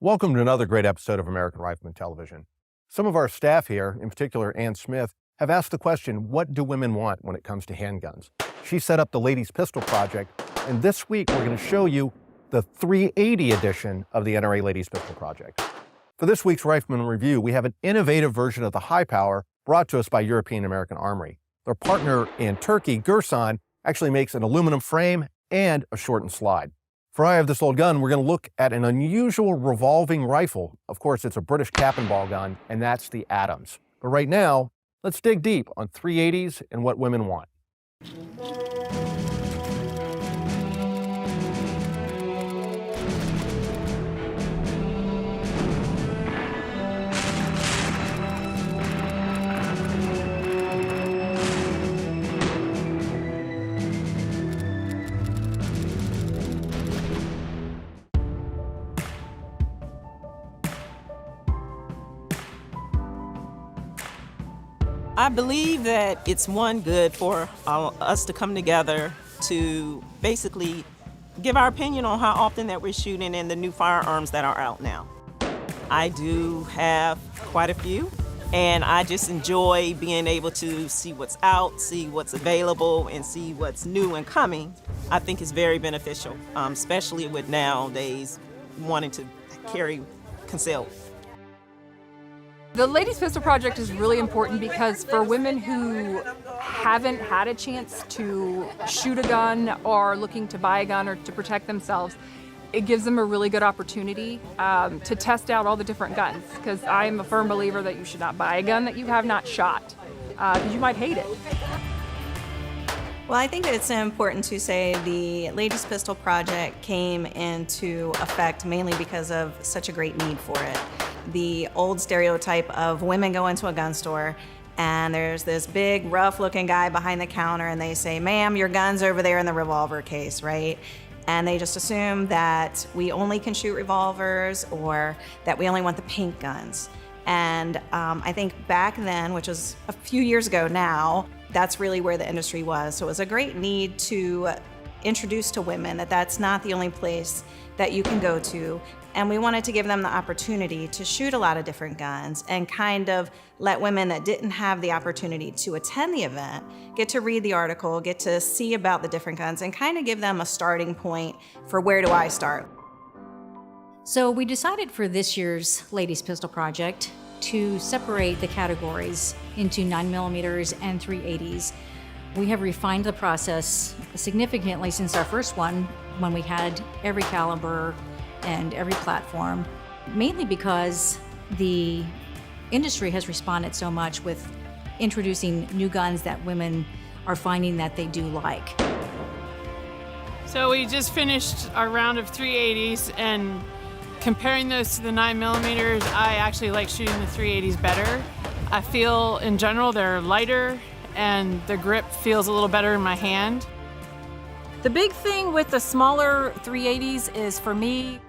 Welcome to another great episode of American Rifleman Television. Some of our staff here, in particular Ann Smith, have asked the question, what do women want when it comes to handguns? She set up the Ladies Pistol Project, and this week we're going to show you the 380 edition of the NRA Ladies Pistol Project. For this week's Rifleman Review, we have an innovative version of the high power brought to us by European American Armory. Their partner in Turkey, Girsan, actually makes an aluminum frame and a shortened slide. For I Have This Old Gun, we're going to look at an unusual revolving rifle. Of course, it's a British cap and ball gun, and that's the Adams. But right now, let's dig deep on 380s and what women want. I believe that it's good for us to come together to basically give our opinion on how often that we're shooting and the new firearms that are out now. I do have quite a few, and I just enjoy being able to see what's out, see what's available, and see what's new and coming. I think it's very beneficial, especially with nowadays wanting to carry concealed. The Ladies Pistol Project is really important because for women who haven't had a chance to shoot a gun or looking to buy a gun or to protect themselves, it gives them a really good opportunity to test out all the different guns, because I'm a firm believer that you should not buy a gun that you have not shot, because you might hate it. Well, I think it's important to say the Ladies Pistol Project came into effect mainly because of such a great need for it. The old stereotype of women go into a gun store and there's this big rough looking guy behind the counter and they say, "Ma'am, your gun's over there in the revolver case," right? And they just assume that we only can shoot revolvers or that we only want the pink guns. And I think back then, which was a few years ago now, that's really where the industry was. So it was a great need to introduce to women that that's not the only place that you can go to. And we wanted to give them the opportunity to shoot a lot of different guns and kind of let women that didn't have the opportunity to attend the event get to read the article, get to see about the different guns, and kind of give them a starting point for where do I start. So we decided for this year's Ladies Pistol Project to separate the categories into 9mm and 380s. We have refined the process significantly since our first one, when we had every caliber and every platform, mainly because the industry has responded so much with introducing new guns that women are finding that they do like. So we just finished our round of 380s, and comparing those to the 9mm, I actually like shooting the 380s better. I feel in general they're lighter and the grip feels a little better in my hand. The big thing with the smaller 380s is, for me,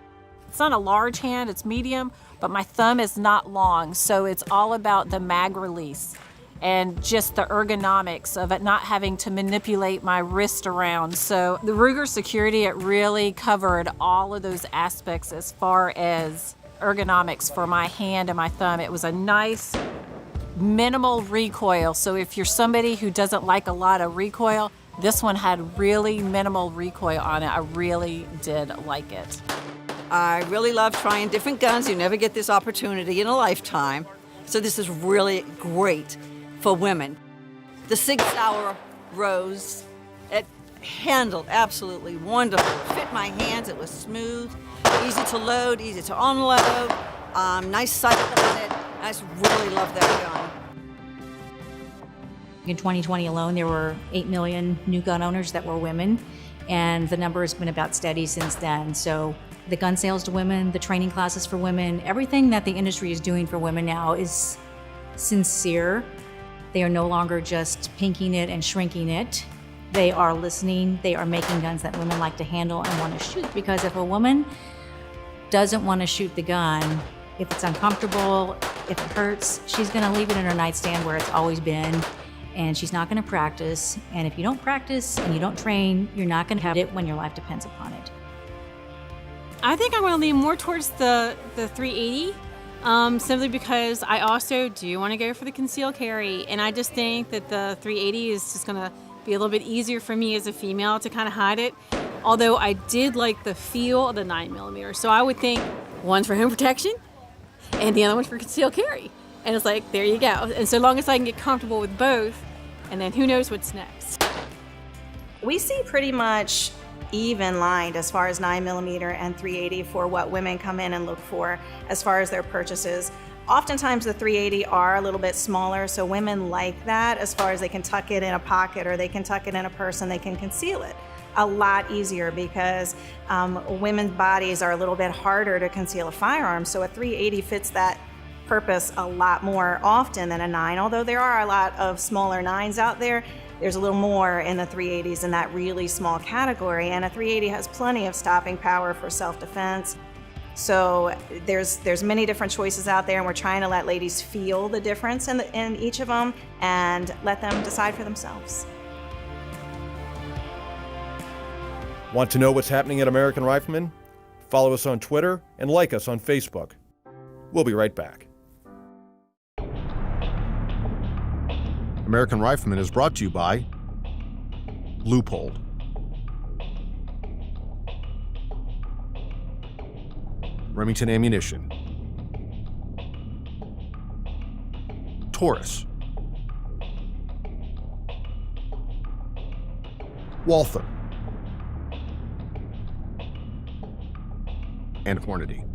it's not a large hand, it's medium, but my thumb is not long, so it's all about the mag release and just the ergonomics of it, not having to manipulate my wrist around. So the Ruger Security, it really covered all of those aspects as far as ergonomics for my hand and my thumb. It was a nice, minimal recoil, so if you're somebody who doesn't like a lot of recoil, this one had really minimal recoil on it. I really did like it. I really love trying different guns. You never get this opportunity in a lifetime. So this is really great for women. The Sig Sauer Rose, it handled absolutely wonderful. It fit my hands, it was smooth, easy to load, easy to unload, nice sight on it. I just really love that gun. In 2020 alone, there were 8 million new gun owners that were women, and the number has been about steady since then. So the gun sales to women, the training classes for women, everything that the industry is doing for women now is sincere. They are no longer just pinking it and shrinking it. They are listening. They are making guns that women like to handle and want to shoot, because if a woman doesn't want to shoot the gun, if it's uncomfortable, if it hurts, she's going to leave it in her nightstand where it's always been, and she's not going to practice. And if you don't practice and you don't train, you're not going to have it when your life depends upon it. I think I'm going to lean more towards the 380, simply because I also do want to go for the concealed carry, and I just think that the 380 is just going to be a little bit easier for me as a female to kind of hide it. Although I did like the feel of the 9mm, so I would think one's for home protection, and the other one's for concealed carry. And it's like, there you go. And so long as I can get comfortable with both, and then who knows what's next. We see pretty much even lined as far as 9mm and 380 for what women come in and look for as far as their purchases. Oftentimes the 380 are a little bit smaller, so women like that as far as they can tuck it in a pocket or they can tuck it in a purse and they can conceal it a lot easier because women's bodies are a little bit harder to conceal a firearm, so a 380 fits that purpose a lot more often than a 9. Although there are a lot of smaller 9s out there, there's a little more in the 380s in that really small category, and a 380 has plenty of stopping power for self-defense. So there's many different choices out there, and we're trying to let ladies feel the difference in each of them and let them decide for themselves. Want to know what's happening at American Rifleman? Follow us on Twitter and like us on Facebook. We'll be right back. American Rifleman is brought to you by Loophole, Remington Ammunition, Taurus, Walther, and Hornady.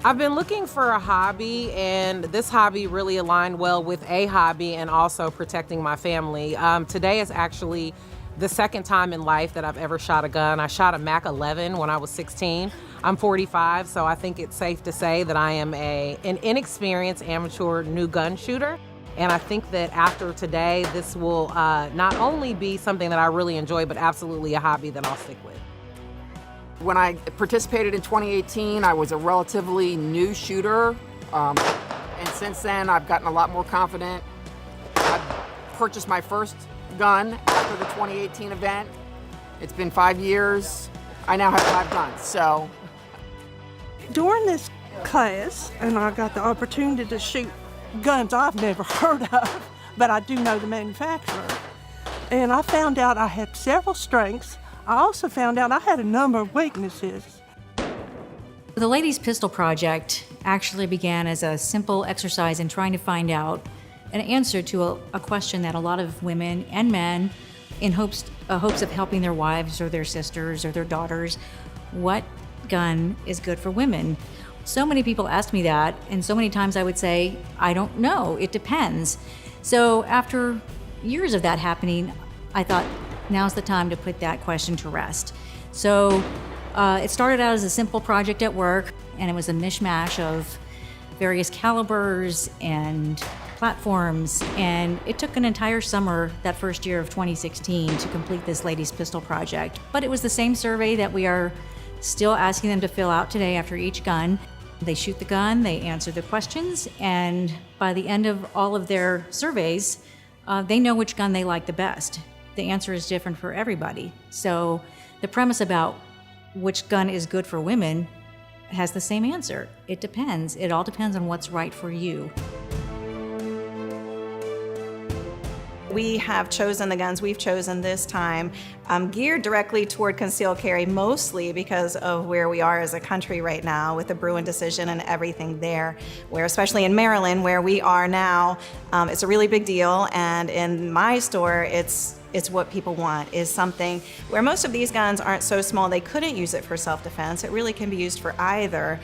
I've been looking for a hobby, and this hobby really aligned well with a hobby and also protecting my family. Today is actually the second time in life that I've ever shot a gun. I shot a Mac 11 when I was 16. I'm 45, so I think it's safe to say that I am an inexperienced amateur new gun shooter. And I think that after today, this will not only be something that I really enjoy, but absolutely a hobby that I'll stick with. When I participated in 2018, I was a relatively new shooter, and since then I've gotten a lot more confident. I purchased my first gun after the 2018 event. It's been 5 years. I now have 5 guns, so. During this class, and I got the opportunity to shoot guns I've never heard of, but I do know the manufacturer. And I found out I had several strengths. I also found out I had a number of weaknesses. The Ladies Pistol Project actually began as a simple exercise in trying to find out an answer to a question that a lot of women and men, in hopes of helping their wives or their sisters or their daughters, what gun is good for women? So many people ask me that, and so many times I would say, I don't know, it depends. So after years of that happening, I thought, now's the time to put that question to rest. So it started out as a simple project at work, and it was a mishmash of various calibers and platforms, and it took an entire summer that first year of 2016 to complete this Ladies Pistol Project. But it was the same survey that we are still asking them to fill out today after each gun. They shoot the gun, they answer the questions, and by the end of all of their surveys, they know which gun they like the best. The answer is different for everybody. So the premise about which gun is good for women has the same answer. It depends. It all depends on what's right for you. We have chosen the guns we've chosen this time geared directly toward concealed carry, mostly because of where we are as a country right now with the Bruin decision and everything there, where especially in Maryland, where we are now, it's a really big deal. And in my store, it's what people want, is something where most of these guns aren't so small they couldn't use it for self-defense. It really can be used for either,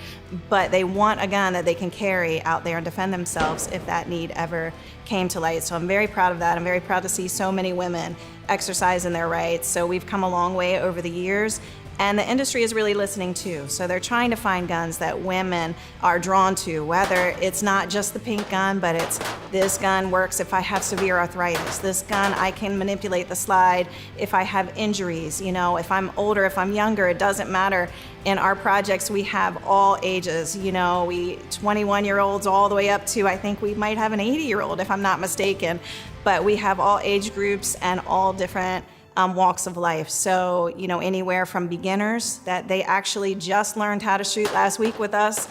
but they want a gun that they can carry out there and defend themselves if that need ever came to light. So I'm very proud of that. I'm very proud to see so many women exercising their rights. So we've come a long way over the years, And the industry is really listening too. So they're trying to find guns that women are drawn to, whether it's not just the pink gun, but it's this gun works if I have severe arthritis. This gun, I can manipulate the slide if I have injuries. You know, if I'm older, if I'm younger, it doesn't matter. In our projects, we have all ages. You know, we 21-year-olds all the way up to, I think we might have an 80-year-old if I'm not mistaken. But we have all age groups and all different walks of life. So, you know, anywhere from beginners that they actually just learned how to shoot last week with us,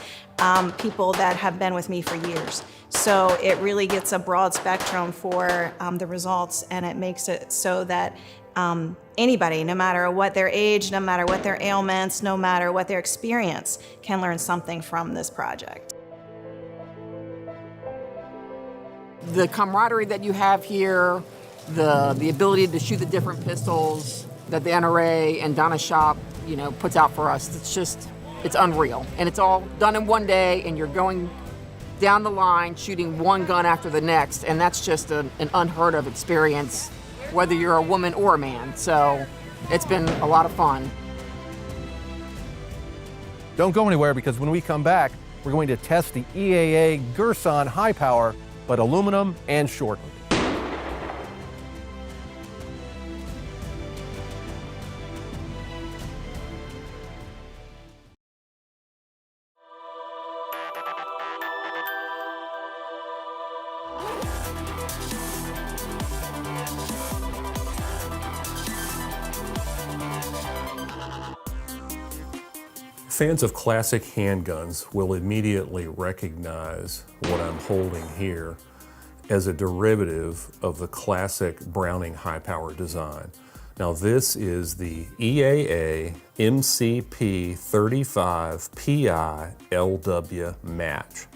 people that have been with me for years. So it really gets a broad spectrum for the results, and it makes it so that anybody, no matter what their age, no matter what their ailments, no matter what their experience, can learn something from this project. The camaraderie that you have here, the ability to shoot the different pistols that the NRA and Donna's shop, you know, puts out for us, it's unreal. And it's all done in one day, and you're going down the line shooting one gun after the next, and that's just an unheard of experience, whether you're a woman or a man. So it's been a lot of fun. Don't go anywhere, because when we come back, we're going to test the EAA Girsan high power, but aluminum and shortened. Fans of classic handguns will immediately recognize what I'm holding here as a derivative of the classic Browning high-power design. Now this is the EAA MCP 35 PI LW match.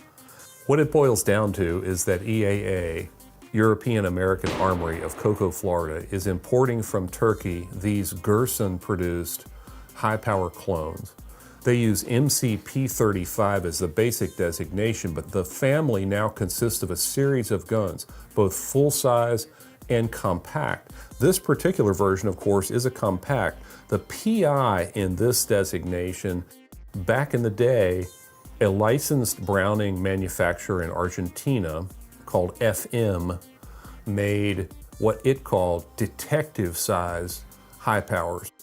What it boils down to is that EAA, European American Armory of Cocoa, Florida, is importing from Turkey these Girsan-produced high-power clones. They use MCP 35 as the basic designation, but the family now consists of a series of guns, both full-size and compact. This particular version, of course, is a compact. The PI in this designation, back in the day, a licensed Browning manufacturer in Argentina called FM made what it called detective-size high powers.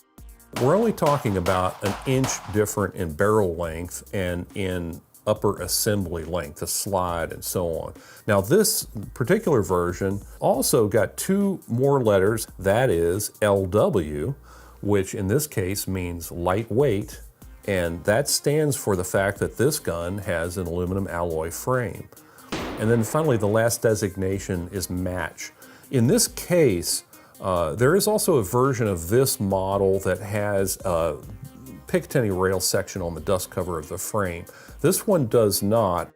We're only talking about an inch different in barrel length and in upper assembly length, the slide and so on. Now this particular version also got two more letters, that is LW, which in this case means lightweight, and that stands for the fact that this gun has an aluminum alloy frame. And then finally the last designation is match. In this case, there is also a version of this model that has a Picatinny rail section on the dust cover of the frame. This one does not.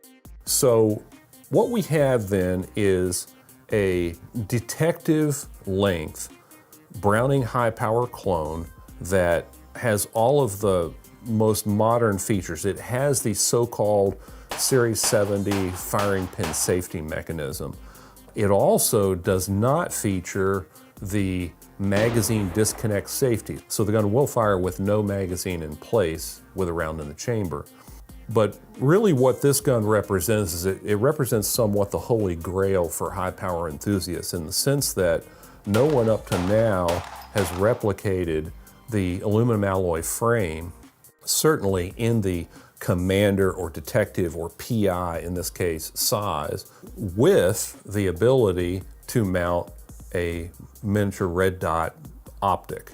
So what we have then is a detective length Browning high power clone that has all of the most modern features. It has the so-called Series 70 firing pin safety mechanism. It also does not feature the magazine disconnect safety. So the gun will fire with no magazine in place with a round in the chamber. But really what this gun represents is it represents somewhat the holy grail for high power enthusiasts, in the sense that no one up to now has replicated the aluminum alloy frame, certainly in the commander or detective or PI, in this case, size, with the ability to mount a miniature red dot optic.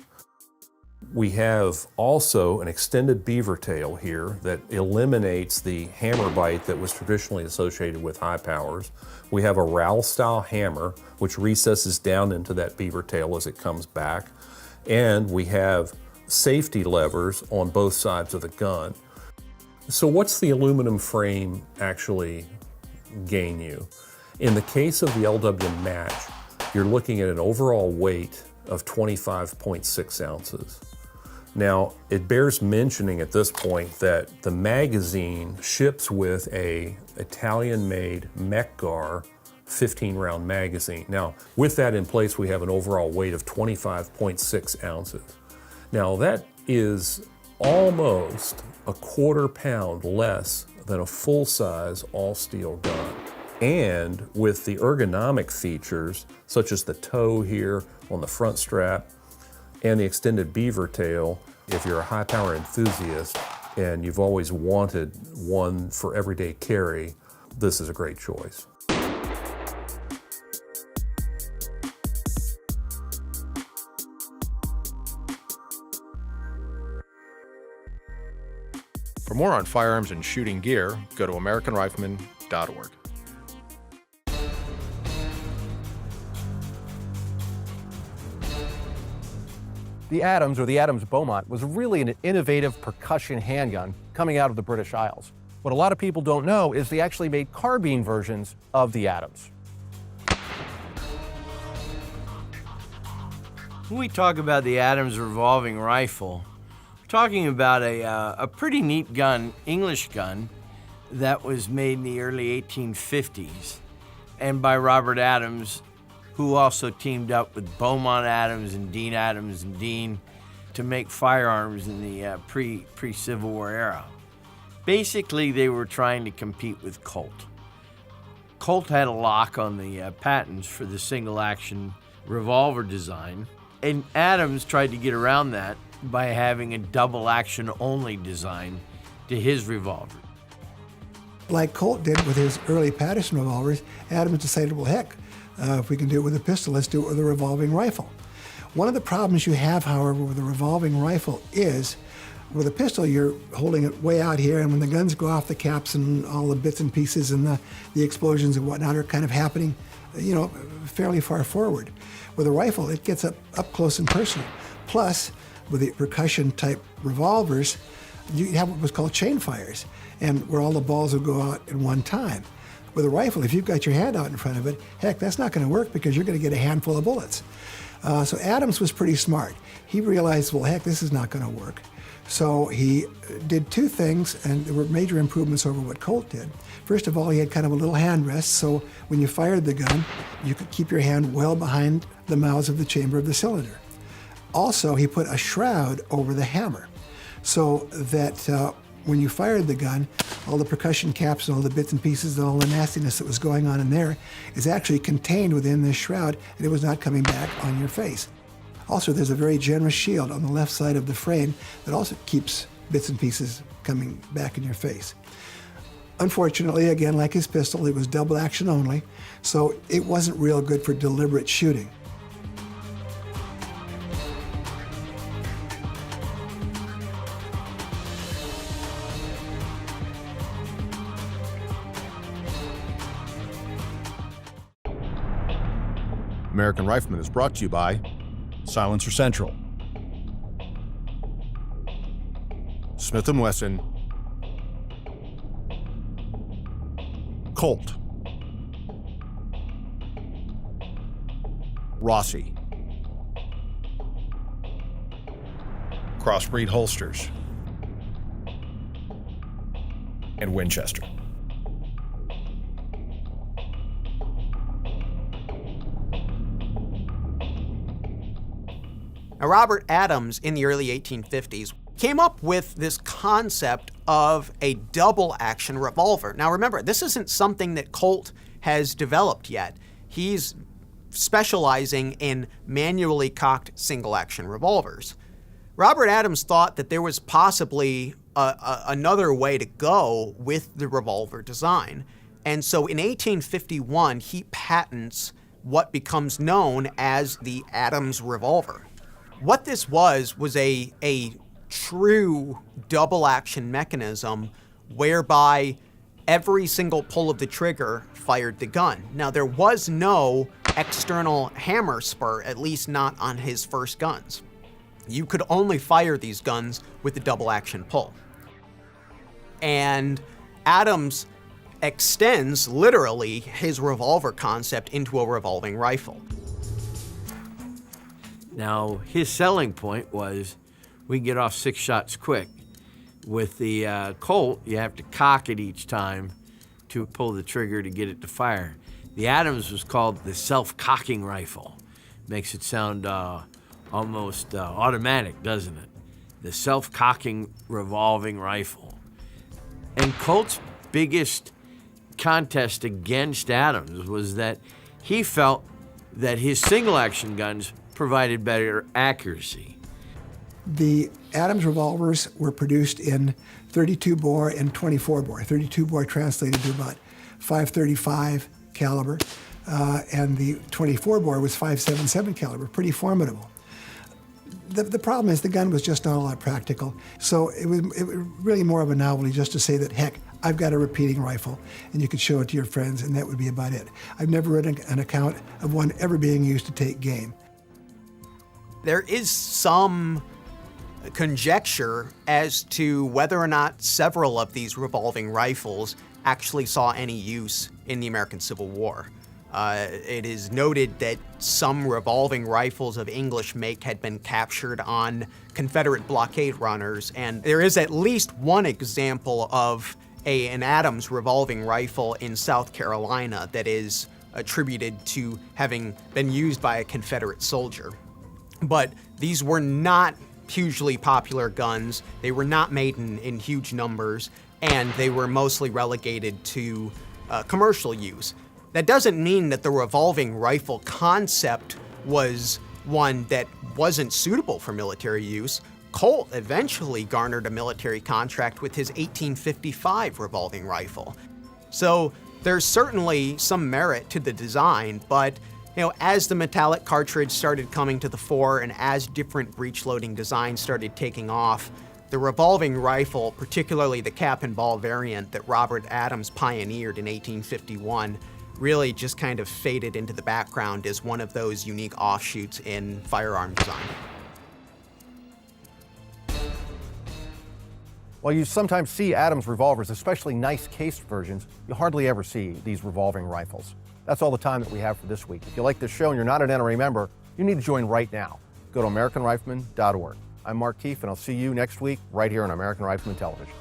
We have also an extended beaver tail here that eliminates the hammer bite that was traditionally associated with high powers. We have a rowel style hammer which recesses down into that beaver tail as it comes back. And we have safety levers on both sides of the gun. So what's the aluminum frame actually gain you? In the case of the LW match, you're looking at an overall weight of 25.6 ounces. Now, it bears mentioning at this point that the magazine ships with a Italian-made Mekgar 15-round magazine. Now, with that in place, we have an overall weight of 25.6 ounces. Now, that is almost a quarter-pound less than a full-size all-steel gun. And with the ergonomic features, such as the toe here on the front strap and the extended beaver tail, if you're a high-power enthusiast and you've always wanted one for everyday carry, this is a great choice. For more on firearms and shooting gear, go to AmericanRifleman.org. The Adams, or the Adams Beaumont, was really an innovative percussion handgun coming out of the British Isles. What a lot of people don't know is they actually made carbine versions of the Adams. When we talk about the Adams revolving rifle, we're talking about a pretty neat gun, English gun, that was made in the early 1850s and by Robert Adams, who also teamed up with Beaumont Adams and Dean to make firearms in the pre-Civil War era. Basically, they were trying to compete with Colt. Colt had a lock on the patents for the single-action revolver design, and Adams tried to get around that by having a double-action only design to his revolver. Like Colt did with his early Patterson revolvers, Adams decided, well, heck, if we can do it with a pistol, let's do it with a revolving rifle. One of the problems you have, however, with a revolving rifle is, with a pistol, you're holding it way out here, and when the guns go off, the caps and all the bits and pieces and the explosions and whatnot are kind of happening, you know, fairly far forward. With a rifle, it gets up close and personal. Plus, with the percussion-type revolvers, you have what was called chain fires, and where all the balls will go out at one time. With a rifle, if you've got your hand out in front of it, heck, that's not going to work because you're going to get a handful of bullets. So Adams was pretty smart. He realized, well, heck, this is not going to work. So he did two things, and there were major improvements over what Colt did. First of all, he had kind of a little hand rest, so when you fired the gun, you could keep your hand well behind the mouths of the chamber of the cylinder. Also, he put a shroud over the hammer, so that when you fired the gun, all the percussion caps and all the bits and pieces and all the nastiness that was going on in there is actually contained within this shroud, and it was not coming back on your face. Also, there's a very generous shield on the left side of the frame that also keeps bits and pieces coming back in your face. Unfortunately, again, like his pistol, it was double action only, so it wasn't real good for deliberate shooting. American Rifleman is brought to you by Silencer Central, Smith & Wesson, Colt, Rossi, Crossbreed Holsters, and Winchester. Now, Robert Adams, in the early 1850s, came up with this concept of a double-action revolver. Now, remember, this isn't something that Colt has developed yet. He's specializing in manually cocked single-action revolvers. Robert Adams thought that there was possibly another way to go with the revolver design. And so in 1851, he patents what becomes known as the Adams revolver. What this was a true double-action mechanism whereby every single pull of the trigger fired the gun. Now, there was no external hammer spur, at least not on his first guns. You could only fire these guns with the double-action pull. And Adams extends, literally, his revolver concept into a revolving rifle. Now, his selling point was we can get off 6 shots quick. With the Colt, you have to cock it each time to pull the trigger to get it to fire. The Adams was called the self-cocking rifle. Makes it sound almost automatic, doesn't it? the self-cocking revolving rifle. And Colt's biggest contest against Adams was that he felt that his single-action guns provided better accuracy. The Adams revolvers were produced in 32 bore and 24 bore. 32 bore translated to about 535 caliber, and the 24 bore was 5.77 caliber, pretty formidable. The problem is the gun was just not all that practical, so it was really more of a novelty just to say that, heck, I've got a repeating rifle, and you could show it to your friends, and that would be about it. I've never read an account of one ever being used to take game. There is some conjecture as to whether or not several of these revolving rifles actually saw any use in the American Civil War. It is noted that some revolving rifles of English make had been captured on Confederate blockade runners, and there is at least one example of an Adams revolving rifle in South Carolina that is attributed to having been used by a Confederate soldier. But these were not hugely popular guns. They were not made in huge numbers, and they were mostly relegated to commercial use. That doesn't mean that the revolving rifle concept was one that wasn't suitable for military use. Colt eventually garnered a military contract with his 1855 revolving rifle. So there's certainly some merit to the design, but as the metallic cartridge started coming to the fore and as different breech loading designs started taking off, the revolving rifle, particularly the cap and ball variant that Robert Adams pioneered in 1851, really just kind of faded into the background as one of those unique offshoots in firearm design. While you sometimes see Adams revolvers, especially nice cased versions, you hardly ever see these revolving rifles. That's all the time that we have for this week. If you like this show and you're not an NRA member, you need to join right now. Go to AmericanRifleman.org. I'm Mark Keefe, and I'll see you next week right here on American Rifleman Television.